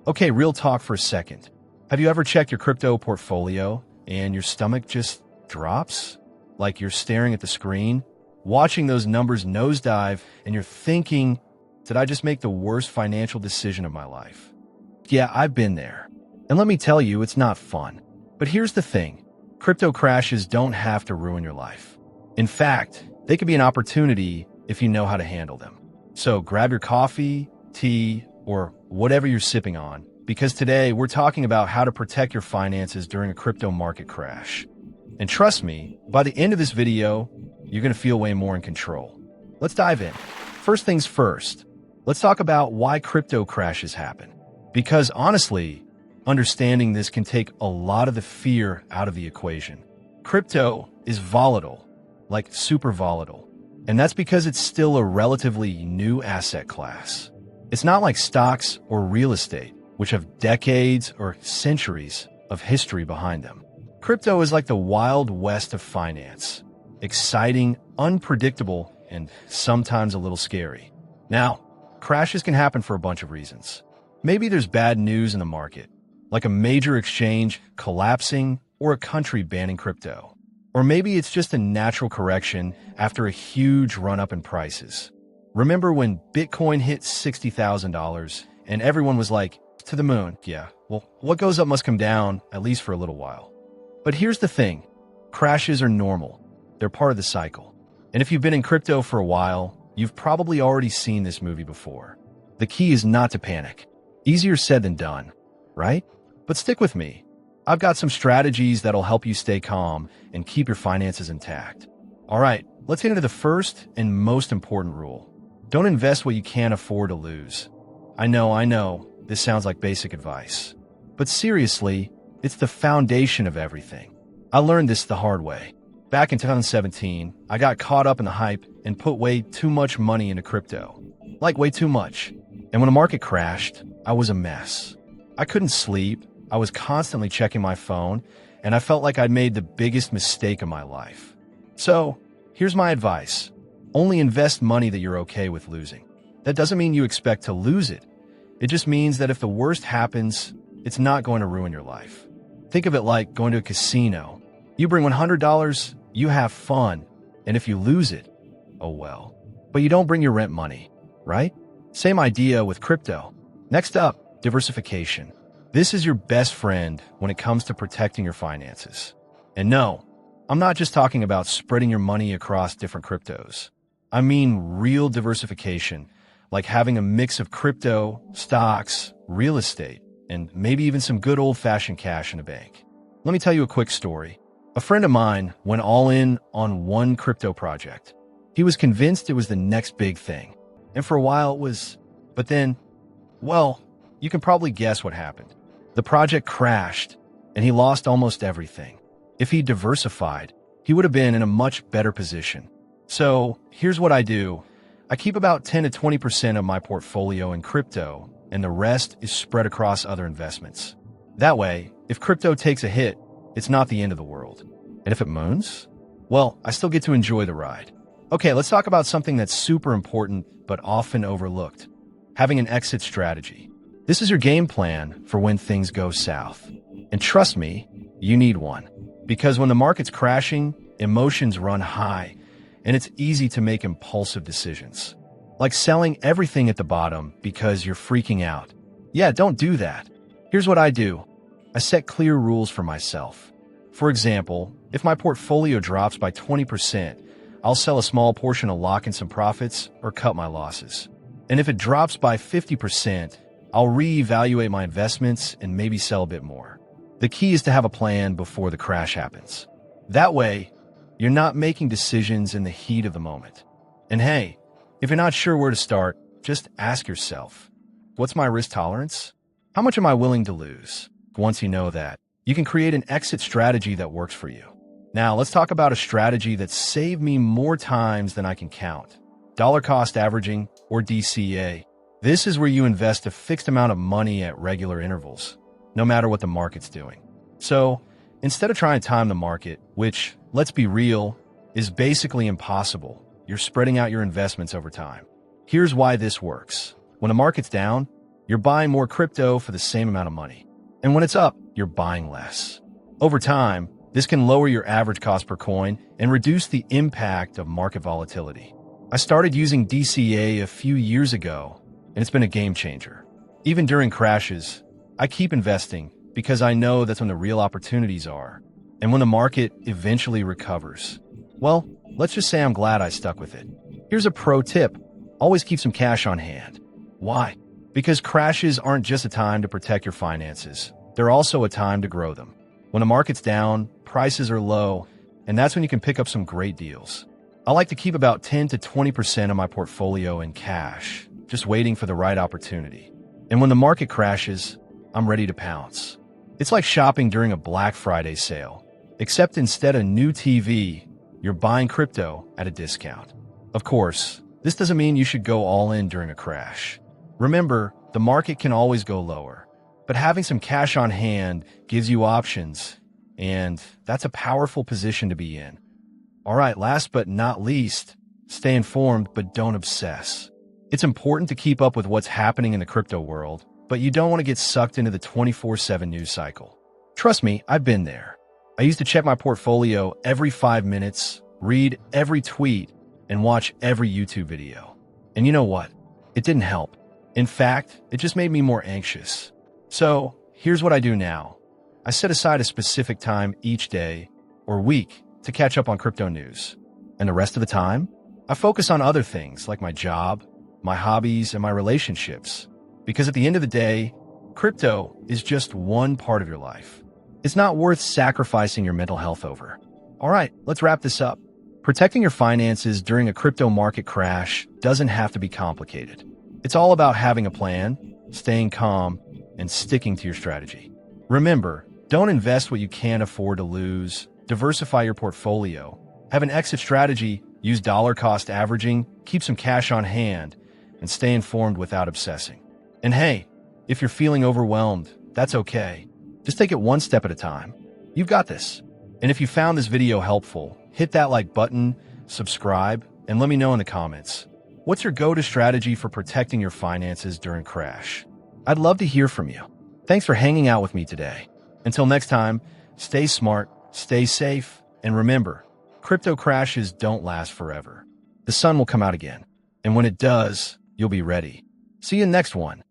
Okay, real talk for a second. Have you ever checked your crypto portfolio and your stomach just drops? Like you're staring at the screen, watching those numbers nosedive, and you're thinking, did I just make the worst financial decision of my life? Yeah, I've been there. And let me tell you, it's not fun. But here's the thing. Crypto crashes don't have to ruin your life. In fact, they could be an opportunity if you know how to handle them. So grab your coffee, tea, or whatever you're sipping on, because today we're talking about how to protect your finances during a crypto market crash. And trust me, by the end of this video, you're going to feel way more in control. Let's dive in. First things first, let's talk about why crypto crashes happen. Because honestly, understanding this can take a lot of the fear out of the equation. Crypto is volatile, like super volatile. And that's because it's still a relatively new asset class. It's not like stocks or real estate, which have decades or centuries of history behind them. Crypto is like the wild west of finance. Exciting, unpredictable, and sometimes a little scary. Now, crashes can happen for a bunch of reasons. Maybe there's bad news in the market, like a major exchange collapsing or a country banning crypto. Or maybe it's just a natural correction after a huge run-up in prices. Remember when Bitcoin hit $60,000 and everyone was like, to the moon? Yeah, well, what goes up must come down, at least for a little while. But here's the thing. Crashes are normal. They're part of the cycle. And if you've been in crypto for a while, you've probably already seen this movie before. The key is not to panic. Easier said than done, right? But stick with me. I've got some strategies that'll help you stay calm and keep your finances intact. All right, let's get into the first and most important rule. Don't invest what you can't afford to lose. I know, this sounds like basic advice. But seriously, it's the foundation of everything. I learned this the hard way. Back in 2017, I got caught up in the hype and put way too much money into crypto. Like way too much. And when the market crashed, I was a mess. I couldn't sleep, I was constantly checking my phone, and I felt like I'd made the biggest mistake of my life. So, here's my advice. Only invest money that you're okay with losing. That doesn't mean you expect to lose it. It just means that if the worst happens, it's not going to ruin your life. Think of it like going to a casino. You bring $100, you have fun, and if you lose it, oh well. But you don't bring your rent money, right? Same idea with crypto. Next up, diversification. This is your best friend when it comes to protecting your finances. And no, I'm not just talking about spreading your money across different cryptos. I mean real diversification, like having a mix of crypto, stocks, real estate, and maybe even some good old-fashioned cash in a bank. Let me tell you a quick story. A friend of mine went all in on one crypto project. He was convinced it was the next big thing. And for a while it was, but then, well, you can probably guess what happened. The project crashed, and he lost almost everything. If he diversified, he would have been in a much better position. So here's what I do. I keep about 10 to 20% of my portfolio in crypto, and the rest is spread across other investments. That way, if crypto takes a hit, it's not the end of the world. And if it moons, well, I still get to enjoy the ride. Okay, let's talk about something that's super important but often overlooked. Having an exit strategy. This is your game plan for when things go south. And trust me, you need one. Because when the market's crashing, emotions run high, and it's easy to make impulsive decisions. Like selling everything at the bottom because you're freaking out. Yeah, don't do that. Here's what I do. I set clear rules for myself. For example, if my portfolio drops by 20%, I'll sell a small portion to lock in some profits or cut my losses. And if it drops by 50%, I'll reevaluate my investments and maybe sell a bit more. The key is to have a plan before the crash happens. That way, you're not making decisions in the heat of the moment. And hey, if you're not sure where to start, just ask yourself, what's my risk tolerance? How much am I willing to lose? Once you know that, you can create an exit strategy that works for you. Now, let's talk about a strategy that saved me more times than I can count. Dollar cost averaging, or DCA. This is where you invest a fixed amount of money at regular intervals, no matter what the market's doing. So, instead of trying to time the market, which, let's be real, is basically impossible, you're spreading out your investments over time. Here's why this works. When the market's down, You're buying more crypto for the same amount of money. And when it's up, you're buying less. Over time, this can lower your average cost per coin and reduce the impact of market volatility. I started using DCA a few years ago, and it's been a game changer. Even during crashes, I keep investing because I know that's when the real opportunities are, and when the market eventually recovers. Well, let's just say I'm glad I stuck with it. Here's a pro tip. Always keep some cash on hand. Why? Because crashes aren't just a time to protect your finances. They're also a time to grow them. When the market's down, prices are low, and that's when you can pick up some great deals. I like to keep about 10 to 20% of my portfolio in cash, just waiting for the right opportunity. And when the market crashes, I'm ready to pounce. It's like shopping during a Black Friday sale, except instead of new TV, you're buying crypto at a discount. Of course, this doesn't mean you should go all in during a crash. Remember, the market can always go lower, but having some cash on hand gives you options, and that's a powerful position to be in. All right, last but not least, stay informed but don't obsess. It's important to keep up with what's happening in the crypto world, but you don't want to get sucked into the 24/7 news cycle. Trust me, I've been there. I used to check my portfolio every 5 minutes, read every tweet, and watch every YouTube video. And you know what? It didn't help. In fact, it just made me more anxious. So, here's what I do now. I set aside a specific time each day or week to catch up on crypto news. And the rest of the time, I focus on other things like my job, my hobbies, and my relationships. Because at the end of the day, crypto is just one part of your life. It's not worth sacrificing your mental health over. All right, let's wrap this up. Protecting your finances during a crypto market crash doesn't have to be complicated. It's all about having a plan, staying calm, and sticking to your strategy. Remember, don't invest what you can't afford to lose. Diversify your portfolio. Have an exit strategy, use dollar cost averaging, keep some cash on hand, and stay informed without obsessing. And hey, if you're feeling overwhelmed, that's okay. Just take it one step at a time. You've got this. And if you found this video helpful, hit that like button, subscribe, and let me know in the comments. What's your go-to strategy for protecting your finances during crash? I'd love to hear from you. Thanks for hanging out with me today. Until next time, stay smart, stay safe, and remember, crypto crashes don't last forever. The sun will come out again. And when it does, you'll be ready. See you in the next one.